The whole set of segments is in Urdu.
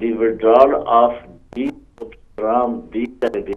the withdrawal of from the territory,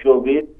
24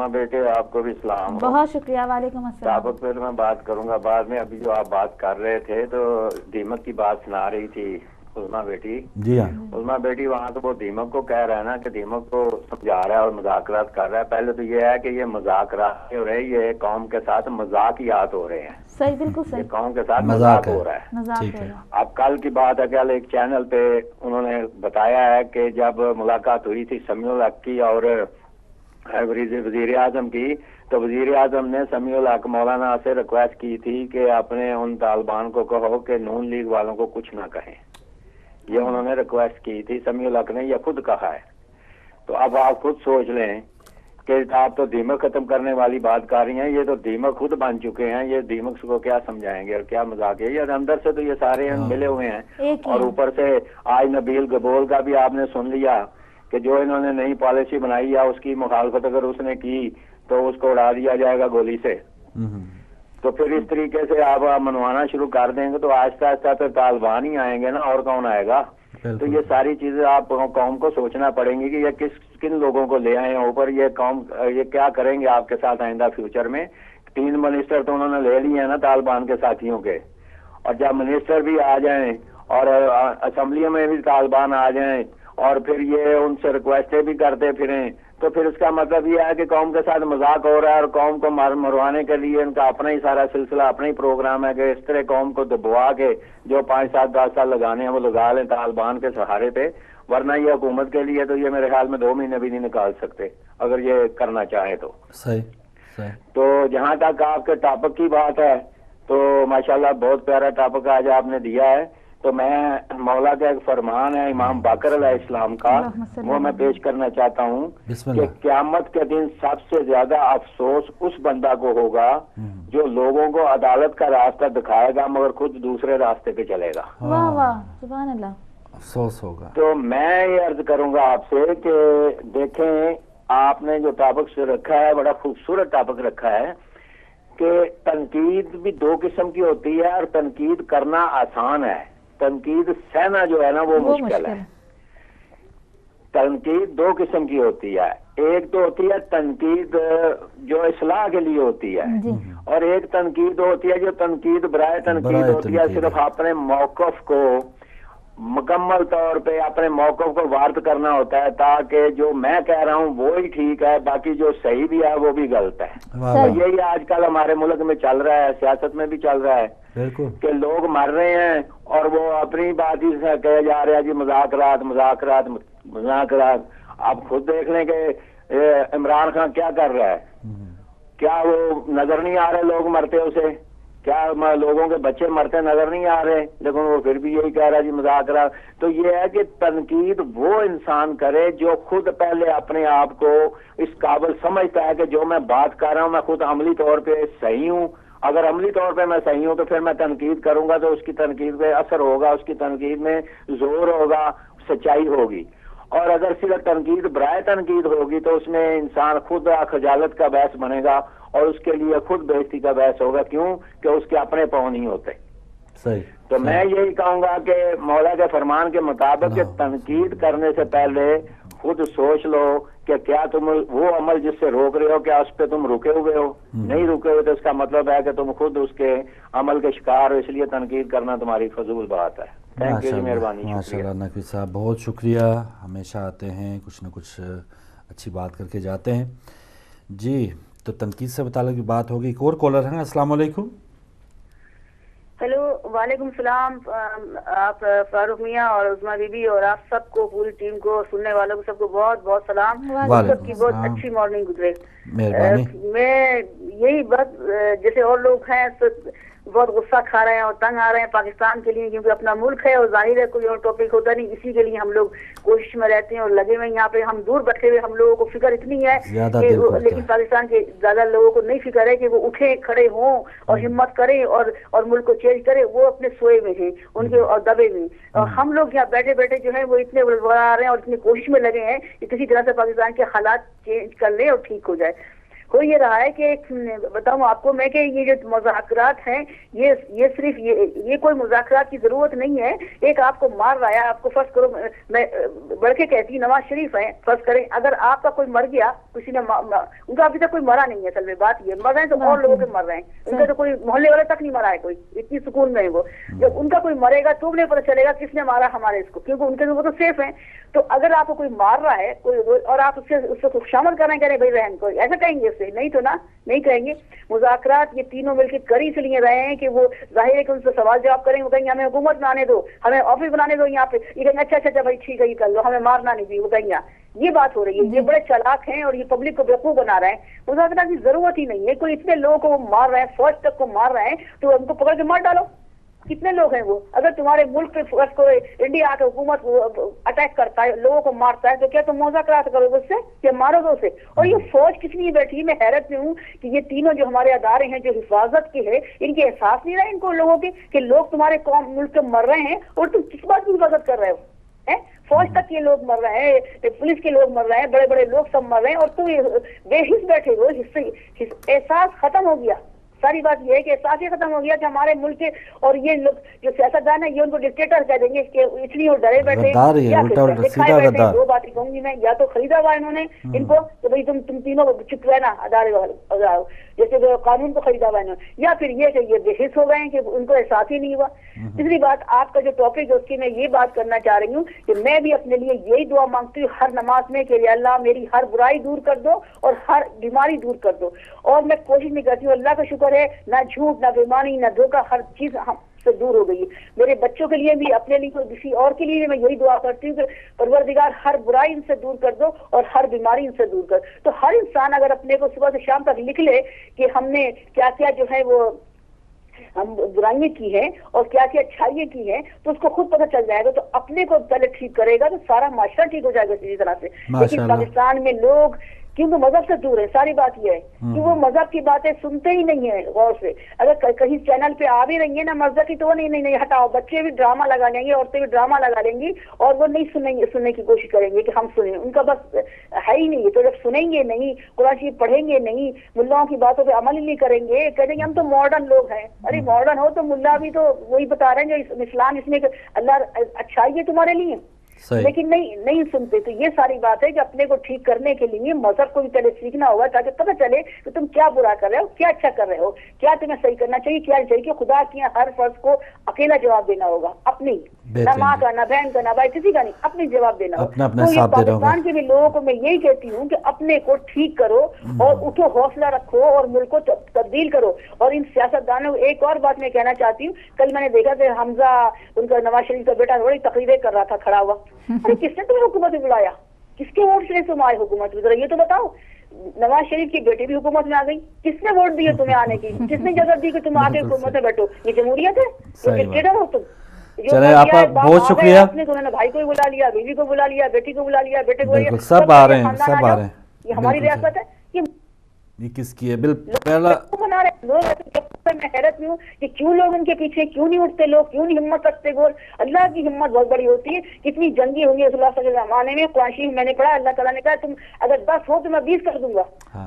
علما بیٹے آپ کو بھی سلام. بہت شکریہ. وعلیکم السلام. ٹاپک پہ میں بات کروں گا بعد میں. ابھی جو آپ بات کر رہے تھے تو دیمک کی بات سنا رہی تھی علما بیٹی. جی ہاں علما بیٹی وہاں تو وہ دیمک کو کہہ رہا ہے نا کہ دیمک کو سمجھا رہا ہے اور مذاکرات کر رہا ہے. پہلے تو یہ ہے کہ یہ مذاکرات ہو رہے ہیں, یہ قوم کے ساتھ مذاقیات ہو رہے ہیں. صحیح, بالکل صحیح. قوم کے ساتھ مذاق ہو رہا ہے. ٹھیک ہے. اب کل کی بات ہے, کل ایک چینل پہ انہوں نے بتایا ہے کہ جب ملاقات ہوئی تھی سمیع الحق کی اور وزیر اعظم کی, تو وزیر اعظم نے سمیع الحق مولانا سے ریکویسٹ کی تھی کہ اپنے ان طالبان کو کہو کہ نون لیگ والوں کو کچھ نہ کہیں. یہ انہوں نے ریکویسٹ کی تھی, سمیع الحق نے یہ خود کہا ہے. تو اب آپ خود سوچ لیں کہ آپ تو دیمک ختم کرنے والی بات کر رہی ہیں, یہ تو دیمک خود بن چکے ہیں. یہ دیمک کو کیا سمجھائیں گے اور کیا مذاق ہے. یہ اندر سے تو یہ سارے ملے ہوئے ہیں, اور اوپر سے آج نبیل گبول کا بھی آپ نے سن لیا کہ جو انہوں نے نئی پالیسی بنائی ہے اس کی مخالفت اگر اس نے کی تو اس کو اڑا دیا جائے گا گولی سے. تو پھر اس طریقے سے آپ منوانا شروع کر دیں گے تو آہستہ آہستہ پھر طالبان ہی آئیں گے نا, اور کون آئے گا. تو یہ ساری چیزیں آپ قوم کو سوچنا پڑیں گی کہ یہ کن لوگوں کو لے آئے ہیں اوپر. یہ قوم یہ کیا کریں گے آپ کے ساتھ آئندہ فیوچر میں. 3 منسٹر تو انہوں نے لے لیے ہیں نا طالبان کے ساتھیوں کے, اور جب منسٹر بھی آ جائیں اور اسمبلیوں میں بھی طالبان آ جائیں اور پھر یہ ان سے ریکویسٹیں بھی کرتے پھریں, تو پھر اس کا مطلب یہ ہے کہ قوم کے ساتھ مذاق ہو رہا ہے اور قوم کو مروانے کے لیے ان کا اپنا ہی سارا سلسلہ, اپنا ہی پروگرام ہے کہ اس طرح قوم کو دبوا کے جو 5 7 10 سال لگانے ہیں وہ لگا لیں طالبان کے سہارے پہ. ورنہ یہ حکومت کے لیے تو یہ میرے خیال میں 2 مہینے بھی نہیں نکال سکتے اگر یہ کرنا چاہیں تو. صحیح. تو جہاں تک آپ کے ٹاپک کی بات ہے تو ماشاءاللہ بہت پیارا ٹاپک آج آپ نے دیا ہے. تو میں مولا کا ایک فرمان ہے امام باقر علیہ السلام کا, وہ میں پیش کرنا چاہتا ہوں کہ قیامت کے دن سب سے زیادہ افسوس اس بندہ کو ہوگا جو لوگوں کو عدالت کا راستہ دکھائے گا مگر خود دوسرے راستے پہ چلے گا. واہ واہ, سبحان اللہ. افسوس ہوگا. تو میں یہ عرض کروں گا آپ سے کہ دیکھیں آپ نے جو ٹاپک رکھا ہے بڑا خوبصورت ٹاپک رکھا ہے کہ تنقید بھی 2 قسم کی ہوتی ہے اور تنقید کرنا آسان ہے, تنقید سہنا جو ہے نا وہ مشکل ہے. تنقید 2 قسم کی ہوتی ہے, ایک تو ہوتی ہے تنقید جو اصلاح کے لیے ہوتی ہے, اور ایک تنقید ہوتی ہے جو تنقید برائے تنقید ہوتی ہے, صرف اپنے موقف کو مکمل طور پہ اپنے موقف کو وارد کرنا ہوتا ہے تاکہ جو میں کہہ رہا ہوں وہی ٹھیک ہے, باقی جو صحیح بھی ہے وہ بھی غلط ہے. تو یہی آج کل ہمارے ملک میں چل رہا ہے, سیاست میں بھی چل رہا ہے کہ لوگ مر رہے ہیں اور وہ اپنی بات ہی سے کہے جا رہے ہیں جی مذاکرات مذاکرات مذاکرات. آپ خود دیکھ لیں کہ عمران خان کیا کر رہا ہے, کیا وہ نظر نہیں آ رہے لوگ مرتے اسے, کیا لوگوں کے بچے مرتے نظر نہیں آ رہے, لیکن وہ پھر بھی یہی کہہ رہا ہے جی مذاکرات. تو یہ ہے کہ تنقید وہ انسان کرے جو خود پہلے اپنے آپ کو اس قابل سمجھتا ہے کہ جو میں بات کر رہا ہوں میں خود عملی طور پہ صحیح ہوں. اگر عملی طور پہ میں صحیح ہوں تو پھر میں تنقید کروں گا تو اس کی تنقید پہ اثر ہوگا, اس کی تنقید میں زور ہوگا, سچائی ہوگی. اور اگر صرف تنقید برائے تنقید ہوگی تو اس میں انسان خود خجالت کا باعث بنے گا اور اس کے لیے خود بےزتی کا باعث ہوگا. کیوں کہ اس کے اپنے پاؤں نہیں ہوتے. تو میں یہی کہوں گا کہ مولا کے فرمان کے مطابق کہ تنقید کرنے سے پہلے خود سوچ لو کہ کیا تم وہ عمل جس سے روک رہے ہو کیا اس پہ تم رکے ہوئے ہو. نہیں رکے ہوئے تو اس کا مطلب ہے کہ تم خود اس کے عمل کے شکار ہو, اس لیے تنقید کرنا تمہاری فضول بات ہے. تھینک یو جی, مہربانی. ماشاءاللہ نقوی صاحب بہت شکریہ, ہمیشہ آتے ہیں کچھ نہ کچھ اچھی بات کر کے جاتے ہیں. جی تو تنقید سے متعلق بات ہوگی. ایک اور کالر ہیں, السلام علیکم. ہیلو, وعلیکم السلام. آپ فاروق میاں اور عظمیٰ بی بی اور آپ سب کو, پوری ٹیم کو, سننے والوں کو سب کو بہت بہت سلام. سب کی بہت اچھی مارننگ گزرے. میں یہی بات جیسے اور لوگ ہیں بہت غصہ کھا رہے ہیں اور تنگ آ رہے ہیں پاکستان کے لیے کیونکہ اپنا ملک ہے اور ظاہر ہے کوئی اور ٹاپک ہوتا نہیں, اسی کے لیے ہم لوگ کوشش میں رہتے ہیں اور لگے ہوئے. یہاں پہ ہم دور بیٹھے ہوئے, ہم لوگوں کو فکر اتنی ہے لیکن پاکستان کے زیادہ لوگوں کو نہیں فکر ہے کہ وہ اٹھے کھڑے ہوں اور ہمت کریں اور ملک کو چینج کریں. وہ اپنے سوئے میں ہیں ان کے اور دبے میں, اور ہم لوگ یہاں بیٹھے بیٹھے جو ہے وہ اتنے بڑھا رہے ہیں اور اتنی کوشش میں لگے ہیں کہ کسی طرح سے پاکستان کے حالات چینج کر لیں اور ٹھیک ہو جائے. ہو یہ رہا ہے کہ بتاؤں آپ کو میں کہ یہ جو مذاکرات ہیں یہ صرف یہ کوئی مذاکرات کی ضرورت نہیں ہے. ایک آپ کو مار رہا ہے, آپ کو فرض کرو میں بڑھ کے کہتی ہوں نواز شریف ہیں, فرض کریں اگر آپ کا کوئی مر گیا, کسی نے ان کا ابھی تک کوئی مرا نہیں ہے, اصل میں بات یہ مر رہے ہیں تو اور لوگوں کے مر رہے ہیں, ان کا تو کوئی محلے والے تک نہیں مرا ہے کوئی, اتنی سکون میں ہے وہ. جب ان کا کوئی مرے گا تو نہیں پتہ چلے گا کس نے مارا ہمارے اس کو, کیونکہ ان کے وہ تو سیف ہیں. تو اگر آپ کو کوئی مار رہا ہے کوئی اور آپ اس کو شامل کر رہے ہیں, کہہ رہے بھائی رہن کو, ایسا کہیں گے اس سے؟ نہیں تو نا, نہیں کہیں گے. مذاکرات یہ تینوں مل کے کر اس لیے رہے ہیں کہ وہ ظاہر ہے کہ ان سے سوال جواب کریں, وہ کہیں گے ہمیں حکومت بنانے دو, ہمیں آفس بنانے دو یہاں پہ, یہ کہیں اچھا اچھا بھائی ٹھیک ہے یہ کر لو, ہمیں مارنا نہیں چاہیے, وہ کہیں گے. یہ بات ہو رہی ہے, یہ بڑے چالاک ہیں اور یہ پبلک کو بیوقوف بنا رہے ہیں. مذاکرات کی ضرورت ہی نہیں ہے. کوئی اتنے لوگوں کو وہ مار رہے ہیں, فوج تک کو مار رہے ہیں, تو ان کو پکڑ کے مار ڈالو. کتنے لوگ ہیں وہ؟ اگر تمہارے ملک پہ فرض کرو انڈیا آ کے حکومت اٹیک کرتا ہے, لوگوں کو مارتا ہے, تو کیا تم مذاکرات کرو گے اس سے یا مارو گے اسے؟ اور یہ فوج کس لیے بیٹھی؟ میں حیرت میں ہوں کہ یہ تینوں جو ہمارے ادارے ہیں جو حفاظت کے ہے, ان کے احساس نہیں رہا ان کو لوگوں کے کہ لوگ تمہارے قوم ملک کے مر رہے ہیں اور تم کس بات کی حفاظت کر رہے ہو؟ فوج تک کے لوگ مر رہے ہیں, پولیس کے لوگ مر رہے ہیں, بڑے بڑے لوگ سب مر رہے ہیں, اور تم بے حس بیٹھے ہو. احساس ختم ہو گیا. ساری بات یہ ہے کہ احساس ہی ختم ہو گیا کہ ہمارے ملک کے اور یہ لوگ جو سیاستدان ہیں یہ ان کو ڈکٹیٹر کہہ دیں گے کہ اس لیے وہ ڈرے بیٹھے, دکھائے بیٹھے. دو باتیں کہوں گی میں, یا تو خریدا ہوا انہوں نے ان کو کہ بھائی تم تینوں چپ رہنا ادارے والے, جیسے قانون کو خریدا ہوا انہوں نے, یا پھر یہ کہ یہ بے حس ہو گئے ہیں کہ ان کو احساس ہی نہیں ہوا. تیسری بات, آپ کا جو ٹاپک ہے اس کی میں یہ بات کرنا چاہ رہی ہوں کہ میں بھی اپنے لیے یہی دعا مانگتی ہوں ہر نماز میں کہ اللہ میری ہر برائی دور کر دو اور ہر بیماری دور کر دو. اور میں کوشش نہیں کرتی ہوں, اللہ کا شکر ہے, نہ جھوٹ نہ بیماری نہ دھوکہ, ہر چیز ہم سے دور ہو گئی ہے. میرے بچوں کے لیے بھی, اپنے لیے, کسی اور کے لیے میں یہی دعا کرتی ہوں کہ پروردگار ہر برائی ان سے دور کر دو اور ہر بیماری ان سے دور کر. تو ہر انسان اگر اپنے کو صبح سے شام تک لکھ لے کہ ہم نے کیا کیا جو ہے وہ ہم برائیاں کی ہیں اور کیا کیا اچھائیاں کی ہیں, تو اس کو خود پتہ چل جائے گا. تو اپنے کو پہلے ٹھیک کرے گا تو سارا معاشرہ ٹھیک ہو جائے گا اسی طرح سے. لیکن پاکستان میں لوگ کیونکہ مذہب سے دور ہے, ساری بات یہ ہے کہ وہ مذہب کی باتیں سنتے ہی نہیں ہیں غور سے. اگر کہیں چینل پہ آ بھی رہی ہیں نا مذہب کی, تو وہ نہیں ہٹاؤ, بچے بھی ڈرامہ لگا لیں گے, عورتیں بھی ڈرامہ لگا لیں گی, اور وہ نہیں سننے کی کوشش کریں گے کہ ہم سنیں. ان کا بس ہے ہی نہیں. تو جب سنیں گے نہیں, قرآن شریف پڑھیں گے نہیں, ملاؤں کی باتوں پہ عمل ہی نہیں کریں گے, کہیں گے ہم تو ماڈرن لوگ ہیں. ارے ماڈرن ہو تو ملا بھی تو وہی بتا رہے ہیں جو اسلام, اس میں اللہ اچھائی ہے تمہارے لیے, لیکن نہیں سنتے. تو یہ ساری بات ہے کہ اپنے کو ٹھیک کرنے کے لیے مذہب کو بھی پہلے سیکھنا ہوگا تاکہ پتہ چلے کہ تم کیا برا کر رہے ہو, کیا اچھا کر رہے ہو, کیا تمہیں صحیح کرنا چاہیے, کیا نہیں چاہیے. کہ خدا کی ہر فرض کو اکیلا جواب دینا ہوگا, اپنی, نہ ماں کا, نہ بہن کا, نہ بھائی, کسی کا نہیں, اپنی جواب دینا ہوگا. تو یہ پاکستان کے بھی لوگوں کو میں یہی کہتی ہوں کہ اپنے کو ٹھیک کرو اور اٹھو, حوصلہ رکھو اور ملک کو تبدیل کرو. اور ان سیاستدانوں, ایک اور بات میں کہنا چاہتی ہوں, کل میں نے دیکھا کہ حمزہ, ان کا نواز شریف کا بیٹا, بڑی تقریریں کر رہا تھا کھڑا ہوا. ارے کس نے تمہیں حکومت میں بلایا, کس کے ووٹ سے تم آئے حکومت میں, ذرا یہ تو بتاؤ. نواز شریف کی بیٹی بھی حکومت میں آ گئی, کس نے ووٹ دیے تمہیں آنے کی, کس نے اجازت دی کہ تم آ کے حکومت میں بیٹھو؟ یہ جمہوریت ہے, یہ کرکٹر ہو تم؟ چلے آپ کا بہت شکریہ. آپ نے بھائی کو بلا لیا, بیوی کو بلا لیا, بیٹی کو بلا لیا, بیٹے کو, سب آ رہے ہیں. یہ ہماری ریاست ہے, یہ کس کی ہے؟ پہلا بنا رہے لوگ. میں حیرت میں ہوں کہ کیوں لوگ ان کے پیچھے کیوں نہیں اٹھتے, لوگ کیوں نہیں ہمت رکھتے. گول اللہ کی ہمت بہت بڑی ہوتی ہے. کتنی جنگی ہوئی رسول اللہ صلی اللہ علیہ وسلم زمانے میں, قرآن شریف میں نے پڑھا, اللہ تعالیٰ نے کہا تم اگر 10 ہو تو میں 20 کر دوں گا,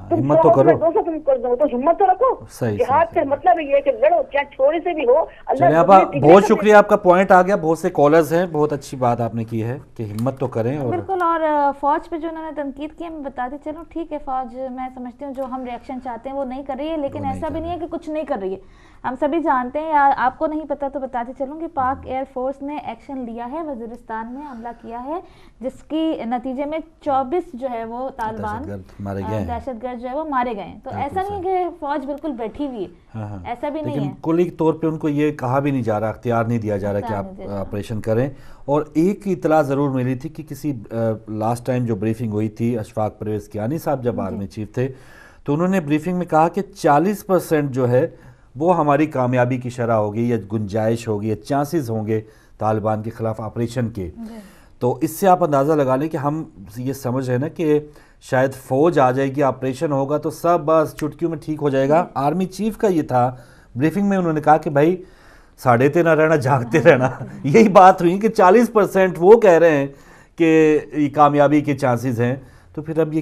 تم 100 ہو تو میں 200 تم کر دوں گا. تو ہمت تو رکھو. جہاد سے مطلب یہ ہے کہ لڑو, چاہے چھوڑے سے بھی ہو. اللہ بہت شکریہ, آپ کا پوائنٹ آ گیا. بہت سے کالرز ہیں, بہت اچھی بات آپ نے کی ہے کہ ہمت تو کریں. بالکل. اور فوج پہ جو انہوں نے تنقید کی, میں بتاتی چلوں ٹھیک ہے, فوج میں سمجھتی ہوں جو ہم ریئیکشن چاہتے ہیں وہ نہیں کر رہی ہے, لیکن ایسا بھی نہیں ہے کہ کچھ نہیں کر رہی ہے. ہم سبھی جانتے ہیں, آپ کو نہیں پتا تو بتاتی چلوں کہ پاک ایئر فورس نے ایکشن لیا ہے, وزیرستان میں حملہ کیا ہے, جس کی نتیجے میں 24 جو ہے وہ طالبان دہشت گرد جو ہے وہ مارے گئے ہیں. تو ایسا نہیں ہے کہ فوج بالکل بیٹھی ہوئی ہے, ایسا بھی نہیں ہے. کلی طور پہ ان کو یہ کہا بھی نہیں جا رہا, اختیار نہیں دیا جا رہا کہ آپ آپریشن کریں. اور ایک اطلاع ضرور ملی تھی کہ کسی لاسٹ ٹائم جو بریفنگ ہوئی تھی, اشفاق پرویز کیانی صاحب جب آرمی چیف تھے, تو انہوں نے بریفنگ میں کہا کہ 40% جو ہے وہ ہماری کامیابی کی شرح ہوگی, یا گنجائش ہوگی, یا چانسز ہوں گے طالبان کے خلاف آپریشن کے. تو اس سے آپ اندازہ لگا لیں کہ ہم یہ سمجھ رہے ہیں نا کہ شاید فوج آ جائے گی, آپریشن ہوگا تو سب بس چٹکیوں میں ٹھیک ہو جائے گا. آرمی چیف کا یہ تھا بریفنگ میں, انہوں نے کہا کہ بھائی ساڑھے نہ رہنا, جھانکتے رہنا. یہی بات ہوئی کہ 40% وہ کہہ رہے ہیں کہ یہ کامیابی کے چانسز ہیں. تو پھر اب یہ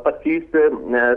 25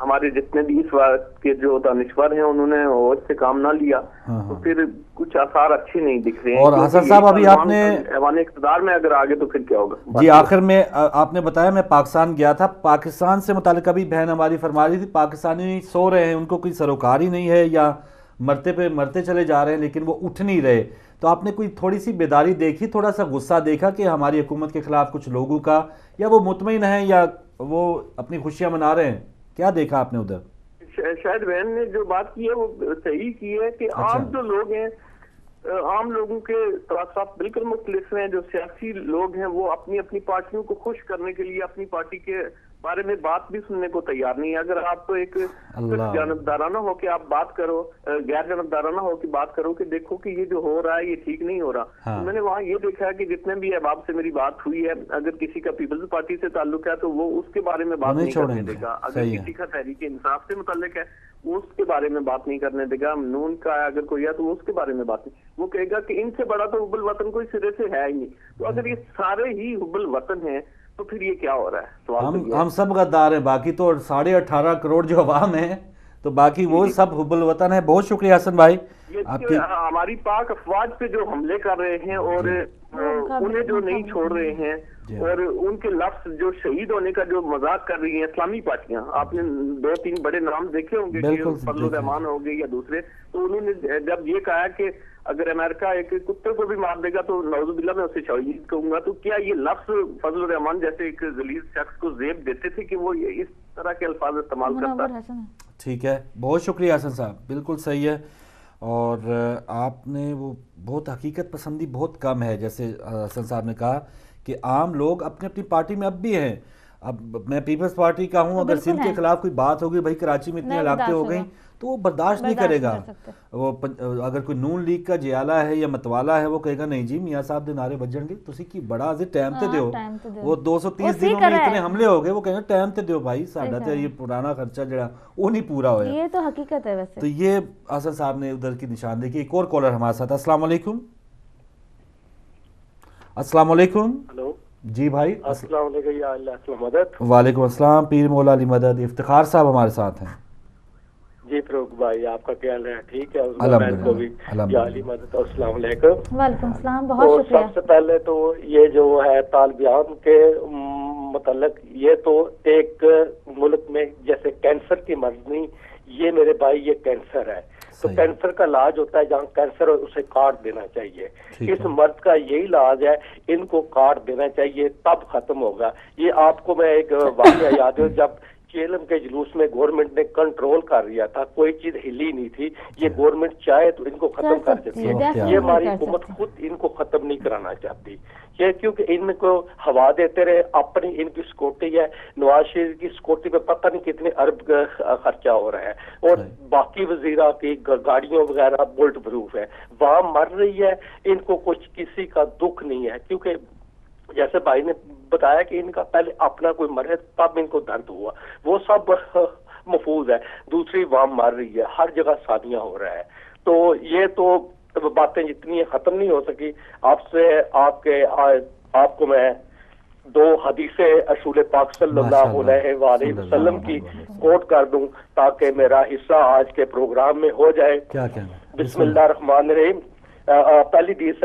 ہمارے جتنے بھی اس وقت کے جو دانشور ہیں انہوں نے ہوش سے کام نہ لیا تو پھر کچھ آثار اچھے نہیں دکھ رہے ہیں. اور حسن صاحب ابھی آپ نے ایوان اقتدار میں اگر آگے تو پھر کیا ہوگا؟ جی آخر میں آپ نے بتایا میں پاکستان گیا تھا, پاکستان سے متعلق ابھی بہن ہماری فرما رہی تھی پاکستانی سو رہے ہیں, ان کو کوئی سروکار ہی نہیں ہے یا مرتے پہ مرتے چلے جا رہے ہیں لیکن وہ اٹھ نہیں رہے. تو آپ نے کوئی تھوڑی سی بیداری دیکھی, تھوڑا سا غصہ دیکھا کہ ہماری حکومت کے خلاف کچھ لوگوں کا, یا وہ مطمئن ہیں یا وہ اپنی خوشیاں منا رہے ہیں؟ کیا دیکھا آپ نے ادھر؟ شاید بہن نے جو بات کی ہے وہ صحیح کی ہے کہ عام جو لوگ ہیں, عام لوگوں کے توقعات بالکل مختلف ہیں. جو سیاسی لوگ ہیں وہ اپنی اپنی پارٹیوں کو خوش کرنے کے لیے اپنی پارٹی کے بارے میں بات بھی سننے کو تیار نہیں ہے. اگر آپ ایک جانبدارانہ ہو کے آپ بات کرو, غیر جانبدارانہ ہو کے بات کرو کہ دیکھو کہ یہ جو ہو رہا ہے یہ ٹھیک نہیں ہو رہا. میں نے وہاں یہ دیکھا کہ جتنے بھی احباب سے میری بات ہوئی ہے, اگر کسی کا پیپلز پارٹی سے تعلق ہے تو وہ اس کے بارے میں بات نہیں کرنے دے گا. اگر کسی کا تحریک انصاف سے متعلق ہے وہ اس کے بارے میں بات نہیں کرنے دے گا. نون کا اگر کوئی ہے تو اس کے بارے میں بات نہیں, وہ کہے گا کہ ان سے بڑا تو حب الوطن کوئی سرے سے ہے ہی نہیں. تو اگر یہ سارے ہی حب الوطن ہیں تو پھر یہ کیا ہو رہا ہے؟ ہم سب غدار ہیں, باقی تو 18.5 کروڑ جو عوام ہیں تو باقی وہ سب حب الوطن ہے. بہت شکریہ حسن بھائی. ہماری پاک افواج پہ جو حملے کر رہے ہیں اور انہیں جو نہیں چھوڑ رہے ہیں اور ان کے لفظ جو شہید ہونے کا جو مذاق کر رہی ہیں اسلامی پارٹیاں, آپ نے 2-3 بڑے نام دیکھے ہوں گے کہ فضل الرحمان ہو گئے یا دوسرے, تو انہوں نے جب یہ کہا کہ اگر امریکہ ایک کتے کو بھی مار دے گا تو نعوذ باللہ میں اسے شہید کہوں گا, تو کیا یہ لفظ فضل الرحمان جیسے ایک ذلیل شخص کو زیب دیتے تھے کہ وہ اس طرح کے الفاظ استعمال کرتا ہے؟ ٹھیک ہے, بہت شکریہ حسن صاحب, بالکل صحیح ہے. اور آپ نے وہ بہت حقیقت پسندی بہت کم ہے, جیسے حسن صاحب نے کہا کہ عام لوگ اپنی اپنی پارٹی میں اب بھی ہیں. اب میں پیپلز پارٹی کا ہوں, اگر سندھ کے خلاف کوئی بات ہوگی, بھائی کراچی میں اتنی ہلاکتیں ہو گئیں تو وہ برداشت نہیں کرے گا. وہ اگر کوئی نون لیگ کا جیالہ ہے یا متوالا ہے وہ کہے گا نہیں جی میاں صاحب دے نعرے بجن گے تسی کی بڑا ازی ٹائم تے دیو. وہ 230 دنوں میں اتنے حملے ہو گئے, وہ کہے گا ٹائم تے دیو بھائی, ساڈا تے یہ پرانا خرچہ جڑا وہ نہیں پورا ہویا. یہ تو حقیقت ہے. ویسے تو یہ حسن صاحب نے ادھر کی نشاندہی کی. ایک اور کالر ہمارے ساتھ. السلام علیکم. السلام علیکم. ہلو جی بھائی السلام علیکم. یا اللہ کی مدد. وعلیکم السلام. پیر مولا علی مدد. افتخار صاحب ہمارے ساتھ ہیں. جی فروغ بھائی آپ کا کیا حال ہے؟ ٹھیک ہے. یا علی مدد. السلام علیکم. وعلیکم السلام. بہت شکریہ. سب سے پہلے تو یہ جو ہے طالبان کے متعلق, یہ تو ایک ملک میں جیسے کینسر کی مرض نہیں, یہ میرے بھائی یہ کینسر ہے. تو کینسر کا علاج ہوتا ہے جہاں کینسر ہو اسے کاٹ دینا چاہیے. اس مرض کا یہی علاج ہے, ان کو کاٹ دینا چاہیے تب ختم ہوگا. یہ آپ کو میں ایک واقعہ یاد ہے, جب چیلم کے جلوس میں گورنمنٹ نے کنٹرول کر لیا تھا, کوئی چیز ہلی نہیں تھی. یہ گورنمنٹ چاہے تو ان کو ختم کر دیتی ہے. یہ ہماری حکومت خود ان کو ختم نہیں کرانا چاہتی. یہ کیونکہ ان کو ہوا دیتے رہے, اپنی ان کی سکیورٹی ہے. نواز شریف کی سکیورٹی پہ پتہ نہیں کتنے ارب خرچہ ہو رہا ہے, اور باقی وزیرہ کی گاڑیوں وغیرہ بلٹ پروف ہے. وہاں مر رہی ہے, ان کو کچھ کسی کا دکھ نہیں ہے, کیونکہ جیسے بھائی نے بتایا کہ ان کا پہلے اپنا کوئی مرے تب ان کو درد ہوا, وہ سب محفوظ ہے. دوسری وہاں مر رہی ہے, ہر جگہ ثانیہ ہو رہا ہے. تو یہ تو باتیں جتنی ختم نہیں ہو سکی. آپ سے آپ کو میں 2 حدیثیں رسول پاک صلی اللہ علیہ وآلہ وسلم کی کوٹ کر دوں تاکہ میرا حصہ آج کے پروگرام میں ہو جائے. بسم اللہ الرحمن الرحیم. پہلی حدیث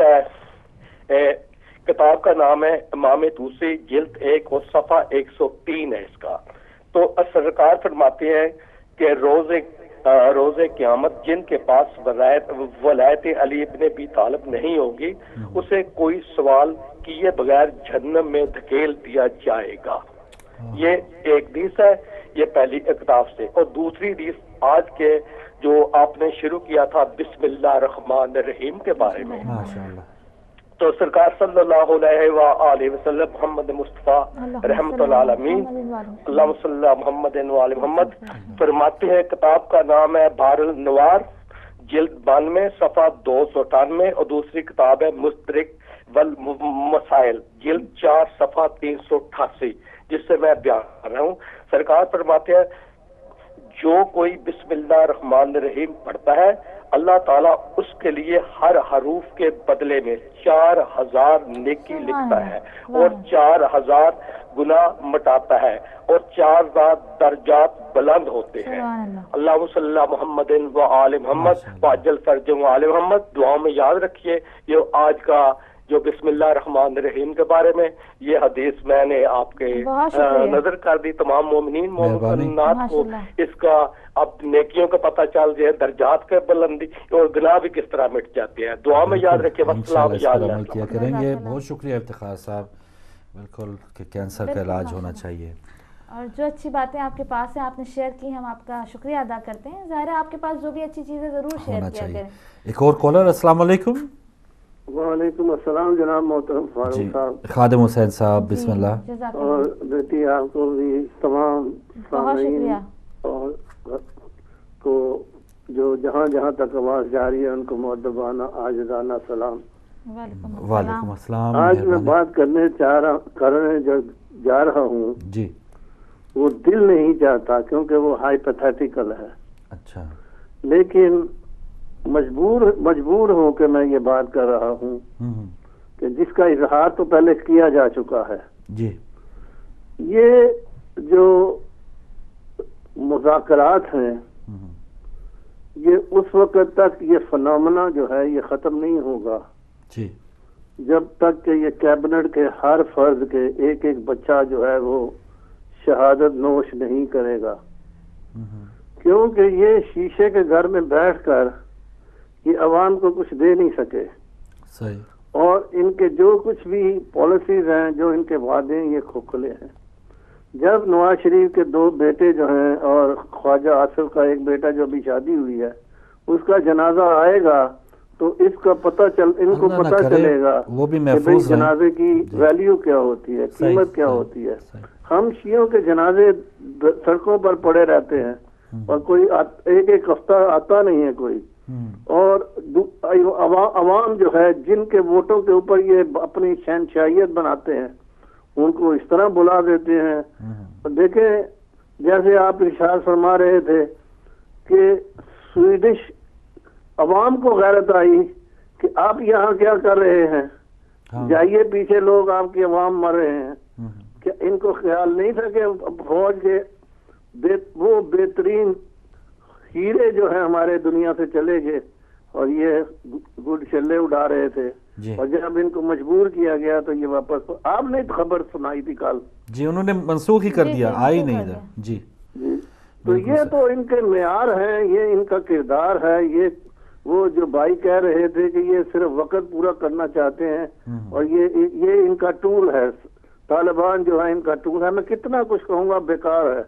ہے, کتاب کا نام ہے امام طوسی, جلد 1 اور صفحہ 103 ہے اس کا. تو سرکار فرماتے ہیں کہ روز قیامت جن کے پاس ولایت علی ابن ابی طالب نہیں ہوگی, اسے کوئی سوال کیے بغیر جہنم میں دھکیل دیا جائے گا. یہ ایک حدیث ہے, یہ پہلی کتاب سے. اور دوسری حدیث آج کے جو آپ نے شروع کیا تھا بسم اللہ الرحمن الرحیم کے بارے میں, تو سرکار صلی اللہ علیہ وآلہ وسلم محمد مصطفیٰ رحمت العالمین اللہم صلی اللہ محمد وآلہ محمد فرماتے ہیں, کتاب کا نام ہے بحر النوار, جلد 92 صفحہ 298, اور دوسری کتاب ہے مستدرک والمسائل, جلد 4 صفحہ 388, جس سے میں بیان کر رہا ہوں. سرکار فرماتے ہیں جو کوئی بسم اللہ الرحمن الرحیم پڑھتا ہے اللہ تعالیٰ اس کے لیے ہر حروف کے بدلے میں 4000 نیکی لکھتا ہے اور 4000 گناہ مٹاتا ہے اور 4000 درجات بلند ہوتے ہیں. اللہم صلی اللہ محمد و آل محمد وعجل فرج و آل محمد. دعاؤں میں یاد رکھیے یہ آج کا جو بسم اللہ الرحمن الرحیم کے بارے میں یہ حدیث میں نے آپ کے نظر کر دی. تمام مومنین مومنات کو اس کا اب نیکیوں کا پتہ چل جائے, درجات کے بلندی اور گناہ بھی کس طرح مٹ جاتے ہیں. دعا میں یاد رکھیے. والسلام عمل کیا کریں گے. بہت شکریہ افتخار صاحب. بالکل کہ کینسر کا علاج ہونا چاہیے اور جو اچھی باتیں آپ کے پاس ہیں آپ نے شیئر کی, ہم آپ کا شکریہ ادا کرتے ہیں. ظاہر ہے آپ کے پاس جو بھی اچھی چیزیں ضرور شیئر کیا کریں. ایک اور کالر. السلام علیکم. وعلیکم السلام جناب محترم فاروق صاحب. خادم حسین صاحب بسم اللہ. اور بیٹی آپ کو بھی تمام سامعین اور کو جو جہاں جہاں تک آواز جاری ہے ان کو مؤدبانہ عاجزانہ سلام. وعلیکم السلام. آج میں بات کرنے جا رہا ہوں جی, وہ دل نہیں چاہتا کیونکہ وہ ہائپوتھیٹیکل ہے. اچھا. لیکن مجبور ہوں کہ میں یہ بات کر رہا ہوں کہ جس کا اظہار تو پہلے کیا جا چکا ہے. جی. یہ جو مذاکرات ہیں یہ اس وقت تک یہ فنامنا جو ہے یہ ختم نہیں ہوگا جی جب تک کہ یہ کیبنٹ کے ہر فرد کے ایک ایک بچہ جو ہے وہ شہادت نوش نہیں کرے گا. کیونکہ یہ شیشے کے گھر میں بیٹھ کر یہ عوام کو کچھ دے نہیں سکے. صحیح. اور ان کے جو کچھ بھی پالیسیز ہیں جو ان کے وعدے ہیں یہ کھوکھلے ہیں. جب نواز شریف کے 2 بیٹے جو ہیں اور خواجہ آصف کا ایک بیٹا جو ابھی شادی ہوئی ہے اس کا جنازہ آئے گا تو اس کا ان کو پتہ چلے گا وہ بھی کہ جنازے کی ویلیو کیا ہوتی ہے, قیمت کیا ہوتی ہے. ہم شیعوں کے جنازے سڑکوں پر پڑے رہتے ہیں اور کوئی ایک ہفتہ آتا نہیں ہے کوئی, اور عوام جو ہے جن کے ووٹوں کے اوپر یہ اپنی شہنشاہیت بناتے ہیں ان کو اس طرح بلا دیتے ہیں. دیکھیں جیسے آپ ارشاد فرما رہے تھے کہ سویڈش عوام کو غیرت آئی کہ آپ یہاں کیا کر رہے ہیں, جائیے پیچھے لوگ آپ کی عوام مر رہے ہیں. کیا ان کو خیال نہیں تھا کہ فوج کے وہ بہترین ہیرے جو ہیں ہمارے دنیا سے چلے گئے اور یہ گڈ چلے اڑا رہے تھے اور جب ان کو مجبور کیا گیا تو یہ واپس. آپ نے خبر سنائی تھی کل جی, انہوں نے منسوخ ہی کر دیا, آئی نہیں ادھر. جی تو یہ تو ان کے معیار ہیں, یہ ان کا کردار ہے. یہ وہ جو بھائی کہہ رہے تھے کہ یہ صرف وقت پورا کرنا چاہتے ہیں اور یہ ان کا ٹول ہے, طالبان جو ہے ان کا ٹول ہے. میں کتنا کچھ کہوں گا بیکار ہے.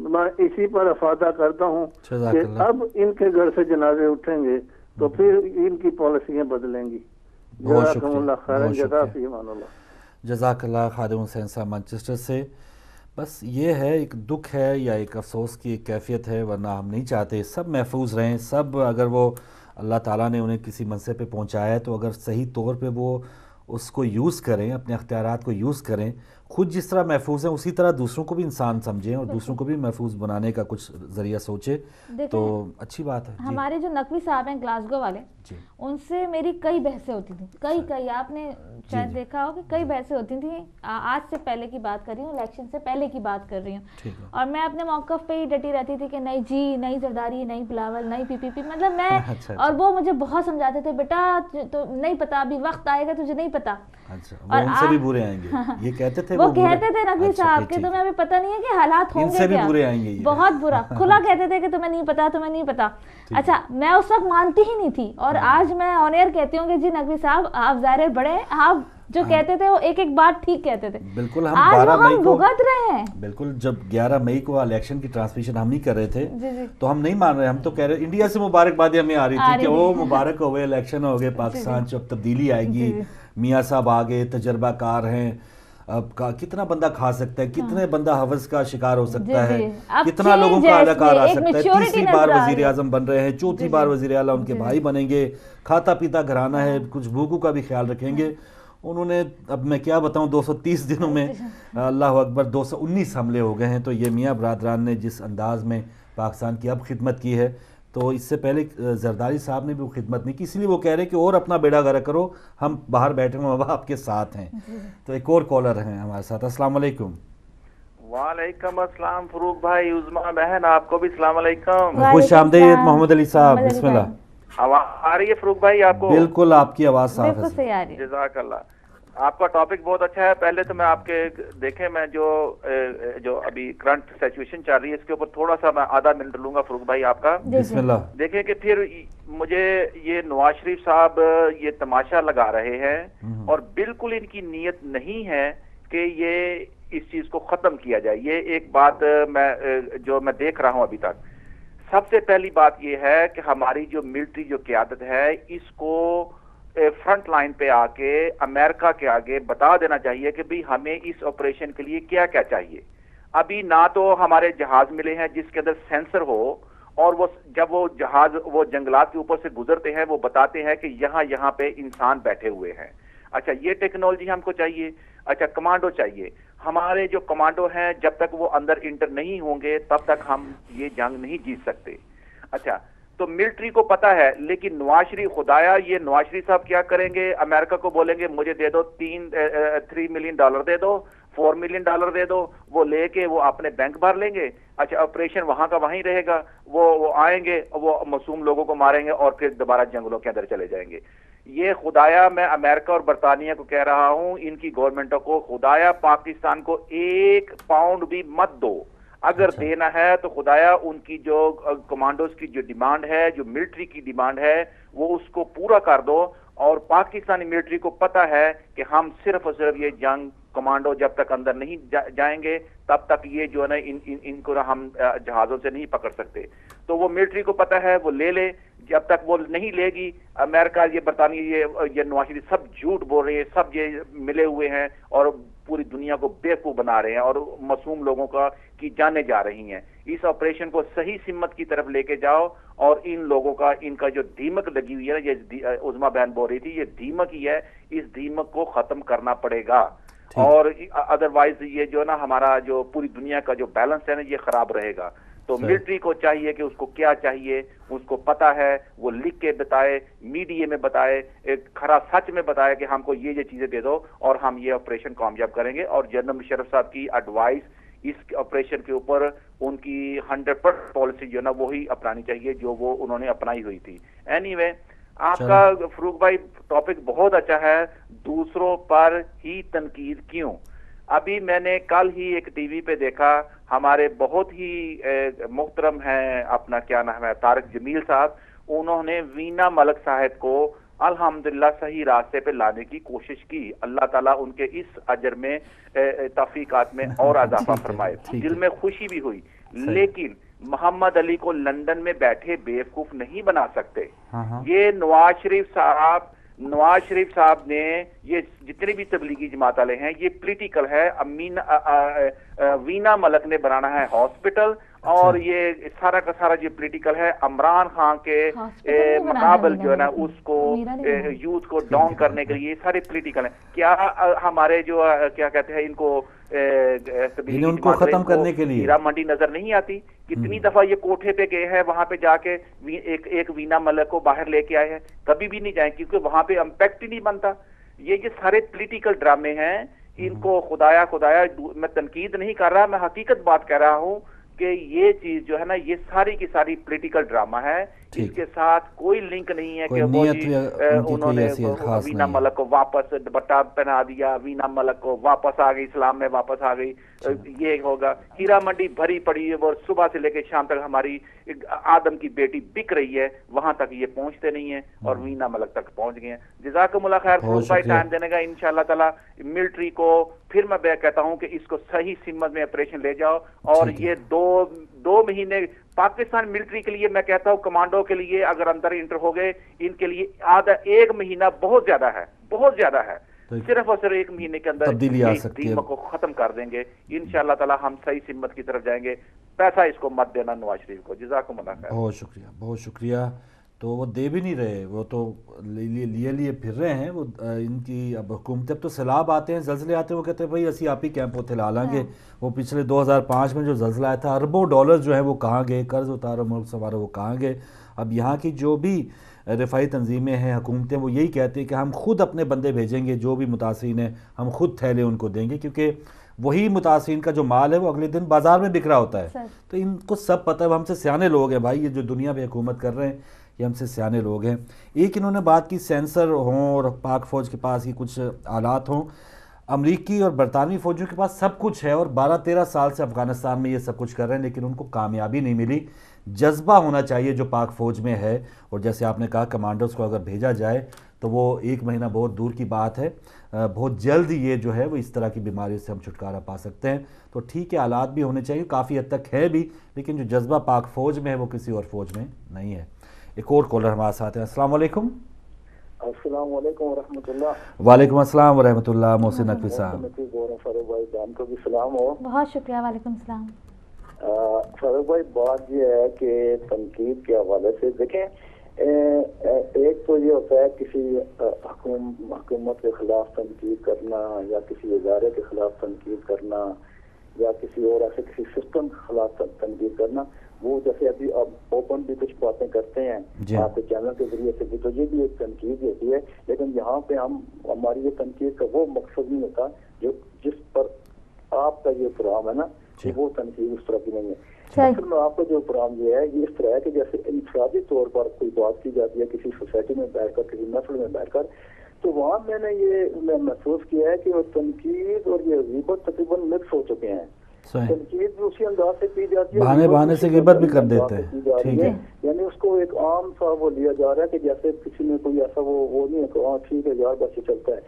میں اسی پر افادہ کرتا ہوں کہ اب ان کے گھر سے جنازے اٹھیں گے تو پھر ان کی پالیسیاں بدلیں گی. جزاک اللہ. خادم حسین صاحب مانچسٹر سے. بس یہ ہے ایک دکھ ہے یا ایک افسوس کی ایک کیفیت ہے, ورنہ ہم نہیں چاہتے سب محفوظ رہیں. سب اگر وہ اللہ تعالیٰ نے انہیں کسی منصب پہ پہنچایا ہے تو اگر صحیح طور پہ وہ اس کو یوز کریں, اپنے اختیارات کو یوز کریں, خود جس طرح محفوظ ہیں اسی طرح دوسروں کو بھی انسان سمجھیں اور دوسروں کو بھی محفوظ بنانے کا کچھ ذریعہ سوچے تو اچھی بات ہے. ہمارے جو نقوی صاحب ہیں گلاسگو والے, ان سے میری کئی بحثیں ہوتی تھیں. آپ نے شاید دیکھا ہو کہ کئی بحثیں ہوتی تھیں. آج سے پہلے کی بات کر رہی ہوں, الیکشن سے پہلے کی بات کر رہی ہوں, اور میں اپنے موقف پہ ہی ڈٹی رہتی تھی کہ نہیں جی, نہیں زرداری, نہیں بلاول, نہیں پی پی پی, مطلب میں اور وہ مجھے بہت سمجھاتے تھے بیٹا تو نہیں پتا, ابھی وقت آئے گا تجھے نہیں پتا. اور ان سے بھی برے آئیں گے یہ کہتے تھے, وہ کہتے تھے نقوی صاحب کہ تمہیں ابھی پتہ نہیں ہے کہ حالات ہوں گے کیا, بہت برا کھلا کہتے تھے کہ تمہیں نہیں پتا, تمہیں نہیں پتا. اچھا میں اس وقت مانتی ہی نہیں تھی, اور آج میں آن ایئر کہتی ہوں کہ جی نقوی صاحب آپ ظاہر بڑے, آپ جو کہتے تھے وہ ایک ایک بات ٹھیک کہتے تھے. بالکل. ہم 12 مئی کو بھگت رہے ہیں. بالکل. جب 11 مئی کو الیکشن کی ٹرانسمیشن ہم نہیں کر رہے تھے تو ہم نہیں مان رہے, ہم تو کہہ رہے انڈیا سے مبارکبادی ہمیں آ رہی تھی کہ وہ مبارک ہوئے, الیکشن ہو گئے, پاکستان جب تبدیلی آئے گی, میاں صاحب آگے تجربہ کار ہیں, اب کتنا بندہ کھا سکتا ہے, کتنے بندہ حوث کا شکار ہو سکتا ہے, کتنا لوگوں کا اداکار آ سکتا ہے. 3ری بار وزیر اعظم بن رہے ہیں, 4تھی بار وزیر اعلیٰ ان کے بھائی بنیں گے, کھاتا پیتا گھرانہ ہے, کچھ بھوکوں کا بھی خیال رکھیں گے. انہوں نے اب میں کیا بتاؤں 230 دنوں میں اللہ اکبر 219 حملے ہو گئے ہیں. تو یہ میاں برادران نے جس انداز میں پاکستان کی اب خدمت کی ہے تو اس سے پہلے زرداری صاحب نے بھی وہ خدمت نہیں کی، اس لیے وہ کہہ رہے کہ اور اپنا بیڑا غرق کرو، ہم باہر بیٹھے ہیں، بابا آپ کے ساتھ ہیں۔ تو ایک اور کالر ہیں ہمارے ساتھ۔ السلام علیکم۔ وعلیکم السلام فروخ بھائی، عظما بہن آپ کو بھی السلام علیکم۔ خوش آمدید محمد علی صاحب، بسم اللہ۔ آواز آ رہی ہے فروخ بھائی آپ کو؟ بالکل آپ کی آواز صاف ہے، جزاک اللہ۔ آپ کا ٹاپک بہت اچھا ہے۔ پہلے تو میں آپ کے دیکھیں، میں جو ابھی کرنٹ سچویشن چل رہی ہے اس کے اوپر تھوڑا سا میں آدھا منٹ لوں گا فروخ بھائی آپ کا۔ بسم اللہ۔ دیکھیں کہ پھر مجھے یہ نواز شریف صاحب یہ تماشا لگا رہے ہیں اور بالکل ان کی نیت نہیں ہے کہ یہ اس چیز کو ختم کیا جائے۔ یہ ایک بات میں دیکھ رہا ہوں ابھی تک۔ سب سے پہلی بات یہ ہے کہ ہماری جو ملٹری جو قیادت ہے اس کو فرنٹ لائن پہ آ کے امریکہ کے آگے بتا دینا چاہیے کہ بھی ہمیں اس آپریشن کے لیے کیا کیا چاہیے۔ ابھی نہ تو ہمارے جہاز ملے ہیں جس کے اندر سینسر ہو، اور وہ جب وہ جہاز وہ جنگلات کے اوپر سے گزرتے ہیں وہ بتاتے ہیں کہ یہاں پہ انسان بیٹھے ہوئے ہیں۔ اچھا یہ ٹیکنالوجی ہم کو چاہیے۔ اچھا کمانڈو چاہیے۔ ہمارے جو کمانڈو ہیں جب تک وہ اندر انٹر نہیں ہوں گے تب تک ہم یہ جنگ نہیں جیت سکتے۔ اچھا تو ملٹری کو پتا ہے، لیکن نواز شریف خدایا یہ نواز شریف صاحب کیا کریں گے؟ امریکہ کو بولیں گے مجھے دے دو 3 ملین ڈالر دے دو، 4 ملین ڈالر دے دو، وہ لے کے وہ اپنے بینک بھر لیں گے۔ اچھا آپریشن وہاں کا وہیں رہے گا، وہ آئیں گے، وہ معصوم لوگوں کو ماریں گے اور پھر دوبارہ جنگلوں کے اندر چلے جائیں گے۔ یہ خدایا میں امریکہ اور برطانیہ کو کہہ رہا ہوں، ان کی گورنمنٹوں کو، خدایا پاکستان کو 1 پاؤنڈ بھی مت دو۔ اگر دینا ہے تو خدایا ان کی جو کمانڈوز کی جو ڈیمانڈ ہے، جو ملٹری کی ڈیمانڈ ہے، وہ اس کو پورا کر دو۔ اور پاکستانی ملٹری کو پتا ہے کہ ہم صرف اور صرف یہ جنگ کمانڈو جب تک اندر نہیں جائیں گے تب تک یہ جو ہے نا ان کو ہم جہازوں سے نہیں پکڑ سکتے۔ تو وہ ملٹری کو پتا ہے، وہ لے لے۔ جب تک وہ نہیں لے گی، امریکہ یہ برطانیہ یہ نواز شریف سب جھوٹ بول رہے ہیں، سب یہ ملے ہوئے ہیں اور پوری دنیا کو بیوقوف بنا رہے ہیں اور معصوم لوگوں کی جانیں جا رہی ہیں۔ اس آپریشن کو صحیح سمت کی طرف لے کے جاؤ اور ان لوگوں کا ان کا جو دیمک لگی ہوئی ہے، یہ عظما بہن بول رہی تھی، یہ دیمک ہی ہے، اس دیمک کو ختم کرنا پڑے گا۔ اور ادروائز یہ جو نا ہمارا جو پوری دنیا کا جو بیلنس ہے نا یہ خراب رہے گا۔ تو ملٹری کو چاہیے کہ اس کو کیا چاہیے اس کو پتا ہے، وہ لکھ کے بتائے، میڈیا میں بتائے، ایک کھرا سچ میں بتائے کہ ہم کو یہ چیزیں دے دو اور ہم یہ آپریشن کامیاب کریں گے۔ اور جنرل مشرف صاحب کی ایڈوائس اس آپریشن کے اوپر ان کی 100% پالیسی جو ہے نا وہی اپنانی چاہیے جو وہ انہوں نے اپنائی ہوئی تھی۔ اینی وے آپ کا فروخ بھائی ٹاپک بہت اچھا ہے، دوسروں پر ہی تنقید کیوں؟ ابھی میں نے کل ہی ایک ٹی وی پہ دیکھا، ہمارے بہت ہی محترم ہیں اپنا کیا نام ہے طارق جمیل صاحب، انہوں نے وینا ملک صاحب کو الحمدللہ صحیح راستے پہ لانے کی کوشش کی۔ اللہ تعالیٰ ان کے اس اجر میں توفیقات میں اور اضافہ فرمائے۔ دل میں خوشی بھی ہوئی، لیکن محمد علی کو لندن میں بیٹھے بیوقوف نہیں بنا سکتے۔ یہ نواز شریف صاحب نے یہ جتنے بھی تبلیغی جماعت والے ہیں یہ پولیٹیکل ہے۔ وینا ملک نے بنانا ہے ہاسپٹل اور یہ سارا کا سارا جو پولیٹیکل ہے۔ عمران خان کے مقابل جو ہے نا اس کو یوتھ کو ڈاؤن کرنے کے لیے سارے پولیٹیکل ہیں۔ کیا ہمارے جو کیا کہتے ہیں ان کو ان کو ختم کرنے کے لیے ہیرا منڈی نظر نہیں آتی؟ کتنی دفعہ یہ کوٹھے پہ گئے ہیں، وہاں پہ جا کے ایک وینا ملک کو باہر لے کے آئے ہیں، کبھی بھی نہیں جائیں کیونکہ وہاں پہ امپیکٹ ہی نہیں بنتا۔ یہ سارے پولیٹیکل ڈرامے ہیں، ان کو خدایا میں تنقید نہیں کر رہا، میں حقیقت بات کہہ رہا ہوں کہ یہ چیز جو ہے نا یہ ساری کی ساری پولیٹیکل ڈرامہ ہے، اس کے ساتھ کوئی لنک نہیں ہے کہ وہ انہوں نے وینا ملک کو واپس دوپٹہ پہنا دیا، وینا ملک کو واپس آ گئی، اسلام میں واپس آ گئی، یہ ہوگا۔ ہیرا منڈی بھری پڑی ہے، وہ صبح سے لے کے شام تک ہماری آدم کی بیٹی بک رہی ہے، وہاں تک یہ پہنچتے نہیں ہیں اور وینا ملک تک پہنچ گئے ہیں۔ جزاکم اللہ خیر، بہت بھائی ٹائم دینے کا انشاءاللہ تعالی ملٹری کو پھر میں کہتا ہوں کہ اس کو صحیح سمت میں آپریشن لے جاؤ اور یہ دو مہینے پاکستان ملٹری کے لیے میں کہتا ہوں کمانڈو کے لیے اگر اندر انٹر ہو گئے ان کے لیے آدھا 1 مہینہ بہت زیادہ ہے، بہت زیادہ ہے۔ صرف اور صرف 1 مہینے کے اندر دیمک کو ختم کر دیں گے انشاءاللہ تعالی، ہم صحیح سمت کی طرف جائیں گے۔ پیسہ اس کو مت دینا نواز شریف کو۔ جزاکم اللہ خیر۔ بہت شکریہ، بہت شکریہ۔ تو وہ دے بھی نہیں رہے، وہ تو لیے پھر رہے ہیں، وہ ان کی اب حکومت اب تو سیلاب آتے ہیں، زلزلے آتے ہیں، وہ کہتے ہیں بھائی اسی آپ ہی کیمپ اتنے لا لیں گے۔ وہ پچھلے 2005 میں جو زلزلہ آیا تھا، اربوں ڈالر جو ہیں وہ کہاں گئے، قرض اتارو ملک سنوارو وہ کہاں گئے۔ اب یہاں کی جو بھی رفائی تنظیمیں ہیں، حکومتیں، وہ یہی کہتے ہیں کہ ہم خود اپنے بندے بھیجیں گے، جو بھی متاثرین ہیں ہم خود تھیلے ان کو دیں گے، کیونکہ وہی متاثرین کا جو مال ہے وہ اگلے دن بازار میں بک رہا ہوتا ہے. تو ان کو سب پتہ ہے، ہم سے سیانے لوگ ہیں بھائی، یہ جو دنیا پہ حکومت کر رہے ہیں یہ ہم سے سیانے لوگ ہیں. ایک انہوں نے بات کی سینسر ہوں اور پاک فوج کے پاس یہ کچھ آلات ہوں. امریکی اور برطانوی فوجوں کے پاس سب کچھ ہے اور 12-13 سال سے افغانستان میں یہ سب کچھ کر رہے ہیں، لیکن ان کو کامیابی نہیں ملی. جذبہ ہونا چاہیے جو پاک فوج میں ہے، اور جیسے آپ نے کہا کمانڈرز کو اگر بھیجا جائے تو وہ 1 مہینہ بہت دور کی بات ہے، بہت جلد یہ جو ہے وہ اس طرح کی بیماریوں سے ہم چھٹکارا پا سکتے ہیں. تو ٹھیک ہے، آلات بھی ہونے چاہیے، کافی حد تک ہے بھی، لیکن جو جذبہ پاک فوج میں ہے وہ کسی اور فوج میں نہیں ہے. ایک اور کالر ہمارے ساتھ ہیں. السلام علیکم. السلام علیکم ورحمۃ اللہ. وعلیکم السلام ورحمۃ اللہ. محسن نقوی صاحب. فاروق بھائی جان کو بھی سلام ہو. بہت شکریہ. وعلیکم السلام. فاروق بھائی بات یہ ہے کہ تنقید کے حوالے سے دیکھیں، ایک تو یہ ہوتا ہے کسی حکومت کے خلاف تنقید کرنا یا کسی ادارے کے خلاف تنقید کرنا یا کسی اور ایسے کسی سسٹم کے خلاف تنقید کرنا. وہ جیسے ابھی اب اوپن بھی کچھ باتیں کرتے ہیں آپ کے چینل کے ذریعے سے بھی، تو یہ بھی ایک تنقید ہوتی ہے. لیکن یہاں پہ ہماری یہ تنقید کا وہ مقصد نہیں ہوتا جو جس پر آپ کا یہ پروگرام ہے نا، وہ تنقید اس طرح کی نہیں ہے. اصل میں آپ کا جو پروگرام یہ ہے یہ اس طرح ہے کہ جیسے انفرادی طور پر کوئی بات کی جاتی ہے کسی سوسائٹی میں بیٹھ کر، کسی محفل میں بیٹھ کر، تو وہاں میں نے یہ محسوس کیا ہے کہ وہ تنقید اور یہ غیبت تقریباً مکس ہو چکے ہیں. تنقید بھی اسی انداز سے کی جاتی ہے، بہانے سے غیبت بھی کر دیتے ہیں. ٹھیک ہے، یعنی اس کو ایک عام سا وہ لیا جا رہا ہے کہ جیسے کسی نے کوئی ایسا وہ نہیں ہے کہ ہاں ٹھیک ہے یار بس یہ چلتا ہے.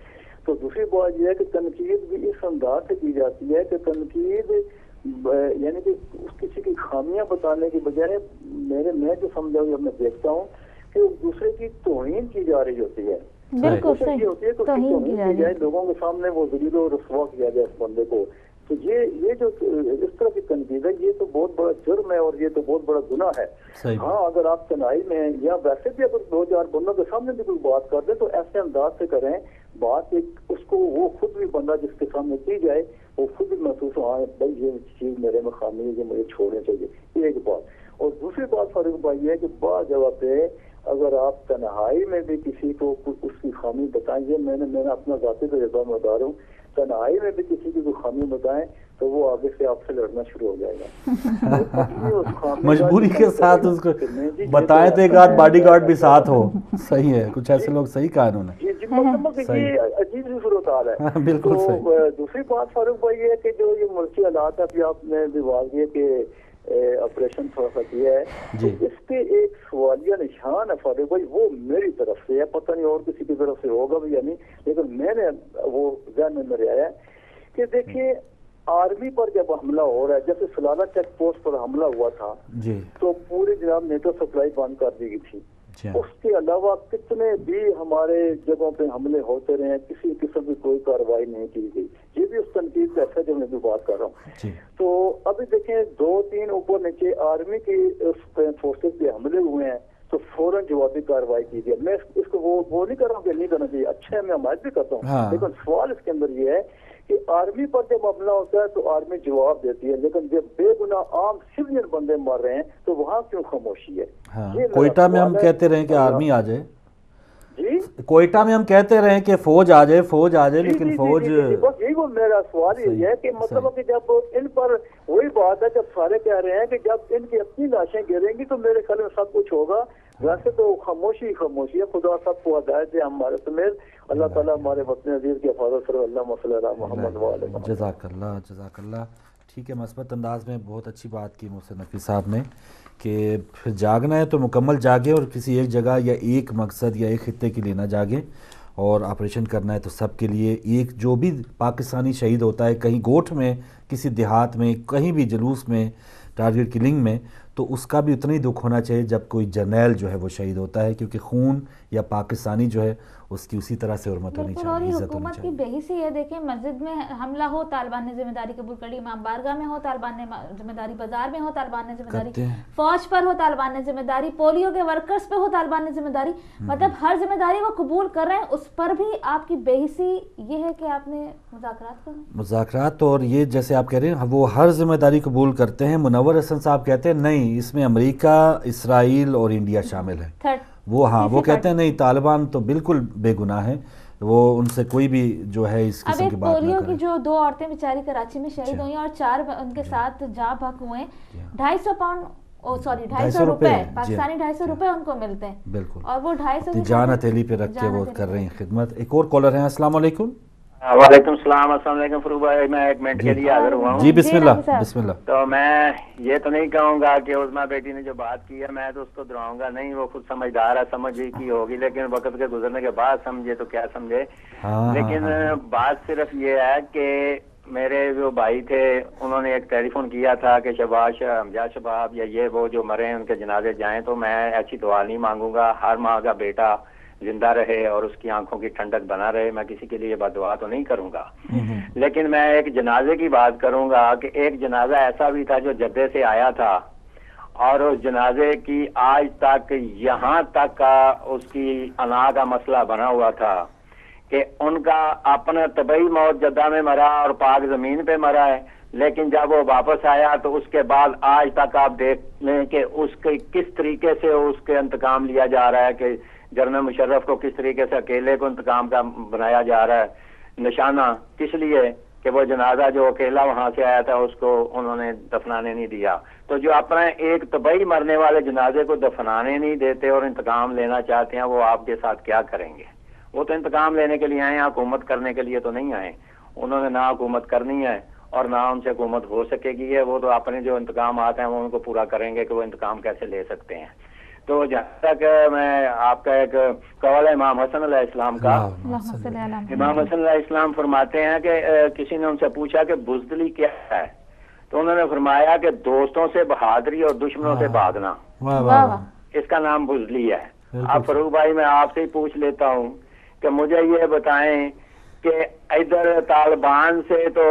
تو دوسری بات یہ ہے کہ تنقید بھی اس انداز سے کی جاتی ہے کہ تنقید یعنی کہ کسی کی خامیاں بتانے کی بجائے میں جو سمجھا ہوں میں دیکھتا ہوں کہ دوسرے کی توہین کی جا رہی ہوتی ہے. بالکل صحیح ہوتی ہے کہ توہین کی جائے، لوگوں کے سامنے وہ ذلیل و رسوا کیا جائے اس بندے کو. تو یہ جو اس طرح کی تنقید ہے یہ تو بہت بڑا جرم ہے اور یہ تو بہت بڑا گناہ ہے. ہاں اگر آپ تنہائی میں یا ویسے بھی اگر 2-4 بندوں کے سامنے بھی کوئی بات کر دیں تو ایسے انداز سے کریں بات، اس کو وہ خود بھی بندہ جس کے سامنے کی جائے وہ خود بھی محسوس ہو ہاں بھائی یہ چیز میرے میں خامی ہے، یہ مجھے چھوڑنی چاہیے. یہ ایک بات. اور دوسری بات فاروق بھائی یہ ہے کہ بعض جگہ پہ اگر آپ تنہائی میں بھی کسی کو اس کی خامی بتائیں، یہ میں نے اپنا ذاتی تجربہ میں بتا رہا ہوں، تنہائی میں بھی کسی کی کوئی خامی بتائیں تو وہ آگے سے آپ سے لڑنا شروع ہو جائے گا. مجبوری کے ساتھ اس کو بتائیں تو ایک آدھ باڈی گارڈ بھی ساتھ ہو. صحیح ہے، کچھ ایسے لوگ صحیح کہا انہوں نے. یہ عجیب سی صورتحال ہے. بالکل صحیح. دوسری بات فاروق بھائی یہ ہے کہ جو یہ ملکی حالات ابھی آپ نے بھی واضح کیا کہ آپریشن تھوڑا سا کیا ہے، اس پہ ایک سوالیہ نشان ہے فاروق بھائی، وہ میری طرف سے ہے، پتہ نہیں اور کسی کی طرف سے ہوگا بھی یا نہیں، لیکن میں نے وہ ذہن میں میرے آیا کہ دیکھیں آرمی پر جب حملہ ہو رہا ہے، جیسے سلالہ چیک پوسٹ پر حملہ ہوا تھا تو پوری جناب نیٹو سپلائی بند کر دی گئی تھی. اس کے علاوہ کتنے بھی ہمارے جگہوں پہ حملے ہوتے رہے ہیں، کسی قسم کی کوئی کارروائی نہیں کی گئی. یہ بھی اس تنقید کا ایسا جو میں بھی بات کر رہا ہوں. تو ابھی دیکھیں 2-3 اوپر نیچے آرمی کی فورسز پہ حملے ہوئے ہیں تو فوراً جوابی کارروائی کی گئی. میں اس کو وہ نہیں کر رہا ہوں کہ نہیں کرنا چاہیے، اچھا ہے، میں حمایت بھی کرتا ہوں، لیکن سوال اس کے اندر یہ ہے کہ آرمی پر جب حملہ ہوتا ہے تو آرمی جواب دیتی ہے، لیکن جب بے گناہ عام سویلین بندے مر رہے ہیں تو وہاں کیوں خاموشی ہے؟ کوئٹہ میں ہم کہتے رہے کہ آرمی آ جائے، کوئٹہ میں ہم کہتے رہے کہ فوج آ جائے لیکن فوج، بس یہی وہ میرا سوال یہ ہے کہ مطلب کہ جب ان پر وہی بات ہے، جب سارے کہہ رہے ہیں کہ جب ان کی اپنی لاشیں گریں گی تو میرے خیال میں سب کچھ ہوگا. ویسے تو خاموشی ہے. خدا سب کو ہدایت دے ہمارے سمیت. اللہ تعالیٰ ہمارے وطن عزیز کی حفاظت کرے. اللہ صلی اللہ محمد وعلیہ وسلم. جزاک اللہ. ٹھیک ہے، مثبت انداز میں بہت اچھی بات کی محسن نقوی صاحب نے کہ پھر جاگنا ہے تو مکمل جاگیں اور کسی ایک جگہ یا ایک مقصد یا ایک خطے کے لیے نہ جاگیں، اور آپریشن کرنا ہے تو سب کے لیے. ایک جو بھی پاکستانی شہید ہوتا ہے کہیں گوٹھ میں، کسی دیہات میں، کہیں بھی جلوس میں، ٹارگٹ کلنگ میں، تو اس کا بھی اتنا ہی دکھ ہونا چاہیے جب کوئی جرنیل جو ہے وہ شہید ہوتا ہے، کیونکہ خون یا پاکستانی جو ہے اس کی اسی طرح سے حرمت ہونی چاہیے، عزت ہونی حکومت چاہیے. کی بے حسی ہے. دیکھیں مسجد میں حملہ ہو طالبان نے ذمہ داری قبول کر لی، امام بارگاہ میں ہو طالبان نے ذمہ داری، بازار میں ہو طالبان نے ذمہ داری، فوج پر ہو طالبان نے ذمہ داری، پولیو کے ورکرز پہ ہو طالبان نے ذمہ داری. مطلب ہر ذمہ داری وہ قبول کر رہے ہیں، اس پر بھی آپ کی بے حسی یہ ہے کہ آپ نے مذاکرات. اور یہ جیسے آپ کہہ رہے ہیں وہ ہر ذمہ داری قبول کرتے ہیں. منور حسن صاحب کہتے ہیں نہیں، نہیں, اس میں امریکہ, اسرائیل اور انڈیا شامل ہے. وہ ہاں وہ کہتے ہیں نہیں طالبان تو بالکل بے گناہ ہیں, وہ ان سے کوئی بھی جو ہے اس قسم کی بات نہ کرے. پولیو کی جو 2 عورتیں بیچاری کراچی میں شہید ہوئی ہیں اور 4 ان کے ساتھ جاں بحق ہوئے, 250 پاؤنڈ 250 روپے پاکستانی 250 روپے ان کو ملتے ہیں. بالکل, اور وہ 250 جان ہتھیلی پہ رکھ کے وہ کر رہی ہیں خدمت. ایک اور کالر ہیں, السلام علیکم. وعلیکم السلام. السلام علیکم فروغ بھائی, میں 1 منٹ کے لیے حاضر ہوا ہوں. جی بسم اللہ. بسم اللہ. تو میں یہ تو نہیں کہوں گا کہ عظمیٰ بیٹی نے جو بات کی ہے میں تو اس کو دہراؤں گا نہیں, وہ خود سمجھدار ہے, سمجھ کی ہوگی, لیکن وقت کے گزرنے کے بعد سمجھے تو کیا سمجھے. لیکن بات صرف یہ ہے کہ میرے جو بھائی تھے انہوں نے ایک ٹیلی فون کیا تھا کہ شباش امجاد شباب یا یہ وہ جو مرے ہیں ان کے جنازے جائیں, تو میں ایسی دعا نہیں مانگوں گا. ہر ماں کا بیٹا زندہ رہے اور اس کی آنکھوں کی ٹھنڈک بنا رہے, میں کسی کے لیے بد دعا تو نہیں کروں گا. لیکن میں ایک جنازے کی بات کروں گا کہ ایک جنازہ ایسا بھی تھا جو جدے سے آیا تھا, اور اس جنازے کی آج تک یہاں تک کا اس کی انا کا مسئلہ بنا ہوا تھا کہ ان کا اپنا طبعی موت جدہ میں مرا اور پاک زمین پہ مرا ہے, لیکن جب وہ واپس آیا تو اس کے بعد آج تک آپ دیکھ لیں کہ اس کے کس طریقے سے اس کے انتقام لیا جا رہا ہے, کہ جنرل مشرف کو کس طریقے سے اکیلے کو انتقام کا بنایا جا رہا ہے نشانہ, کس لیے کہ وہ جنازہ جو اکیلا وہاں سے آیا تھا اس کو انہوں نے دفنانے نہیں دیا. تو جو اپنا ایک طبعی مرنے والے جنازے کو دفنانے نہیں دیتے اور انتقام لینا چاہتے ہیں, وہ آپ کے ساتھ کیا کریں گے؟ وہ تو انتقام لینے کے لیے آئے ہیں, حکومت کرنے کے لیے تو نہیں آئے. انہوں نے نہ حکومت کرنی ہے اور نہ ان سے حکومت ہو سکے گی ہے. وہ تو اپنے جو انتقامات ہیں وہ ان کو پورا کریں گے کہ وہ انتقام کیسے لے سکتے ہیں. تو جہاں تک میں آپ کا ایک قول ہے امام حسن علیہ السلام کا, امام حسن علیہ السلام فرماتے ہیں کہ کسی نے ان سے پوچھا کہ بزدلی کیا ہے, تو انہوں نے فرمایا کہ دوستوں سے بہادری اور دشمنوں سے بھاگنا, اس کا نام بزدلی ہے. اب فروغ بھائی میں آپ سے ہی پوچھ لیتا ہوں کہ مجھے یہ بتائیں کہ ادھر طالبان سے تو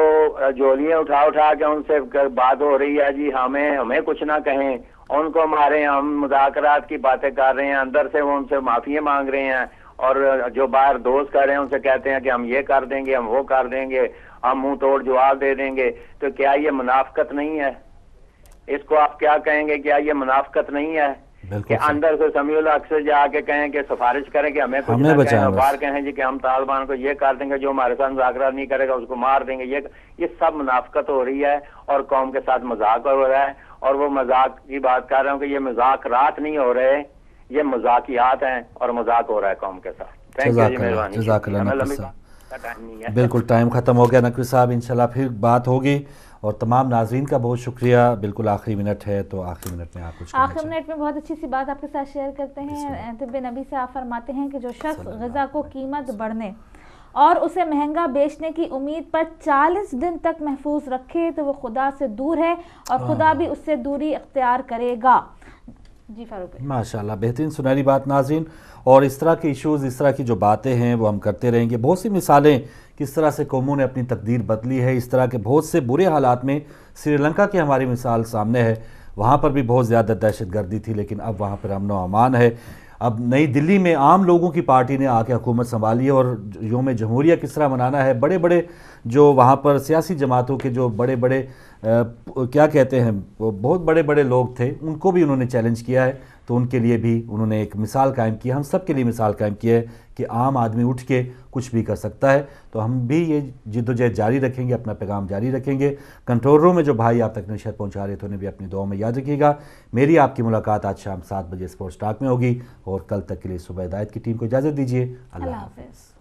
جولیاں اٹھا اٹھا کے ان سے بات ہو رہی ہے, جی ہمیں کچھ نہ کہیں, ان کو مارے, ہم مذاکرات کی باتیں کر رہے ہیں, اندر سے وہ ان سے معافی مانگ رہے ہیں, اور جو باہر دوست کر رہے ہیں ان سے کہتے ہیں کہ ہم یہ کر دیں گے, ہم وہ کر دیں گے, ہم منہ توڑ جواب دے دیں گے. تو کیا یہ منافقت نہیں ہے؟ اس کو آپ کیا کہیں گے؟ کیا یہ منافقت نہیں ہے کہ اندر سے سمیع الحق سے جا کے کہیں کہ سفارش کریں کہ ہمیں کچھ نہ کہیں, باہر کہیں جی کہ ہم طالبان کو یہ کر دیں گے, جو ہمارے ساتھ مذاکرات نہیں کرے گا اس کو مار دیں گے. یہ سب منافقت ہو رہی ہے اور قوم کے ساتھ مذاق ہو رہا ہے. اور وہ مذاق کی بات کر رہا ہوں کہ یہ مذاکرات نہیں ہو رہے, یہ مذاقیات ہیں اور مذاق ہو رہا ہے قوم کے ساتھ. جزاک اللہ. بالکل ٹائم ختم ہو گیا نقوی صاحب, انشاءاللہ پھر بات ہوگی. اور تمام ناظرین کا بہت شکریہ. بالکل آخری منٹ ہے تو آخری منٹ میں آپ کچھ آخری منٹ میں بہت اچھی سی بات آپ کے ساتھ شیئر کرتے ہیں. طب نبی سے آپ فرماتے ہیں کہ جو شخص غذا کو قیمت بڑھنے اور اسے مہنگا بیچنے کی امید پر 40 دن تک محفوظ رکھے تو وہ خدا سے دور ہے اور خدا بھی اس سے دوری اختیار کرے گا. جی فاروق بھائی ماشاءاللہ, بہترین سنہری بات ناظرین. اور اس طرح کے ایشوز, اس طرح کی جو باتیں ہیں وہ ہم کرتے رہیں گے. بہت سی مثالیں کس طرح سے قوموں نے اپنی تقدیر بدلی ہے. اس طرح کے بہت سے برے حالات میں سری لنکا کی ہماری مثال سامنے ہے. وہاں پر بھی بہت زیادہ دہشت گردی تھی, لیکن اب وہاں پر امن و امان ہے. اب نئی دلی میں عام لوگوں کی پارٹی نے آ کے حکومت سنبھالی ہے, اور یوم جمہوریہ کس طرح منانا ہے. بڑے بڑے جو وہاں پر سیاسی جماعتوں کے جو بڑے بڑے کیا کہتے ہیں بہت بڑے بڑے لوگ تھے, ان کو بھی انہوں نے چیلنج کیا ہے. تو ان کے لیے بھی انہوں نے ایک مثال قائم کی, ہم سب کے لیے مثال قائم کی ہے کہ عام آدمی اٹھ کے کچھ بھی کر سکتا ہے. تو ہم بھی یہ جد و جہد جاری رکھیں گے, اپنا پیغام جاری رکھیں گے. کنٹرول روم میں جو بھائی آپ تک نشریات پہنچا رہے تھے انہیں بھی اپنی دعاؤں میں یاد رکھیے گا. میری آپ کی ملاقات آج شام 7 بجے اسپورٹس ٹاک میں ہوگی, اور کل تک کے لیے صبح ہدایت کی ٹیم کو اجازت دیجیے. اللہ حافظ.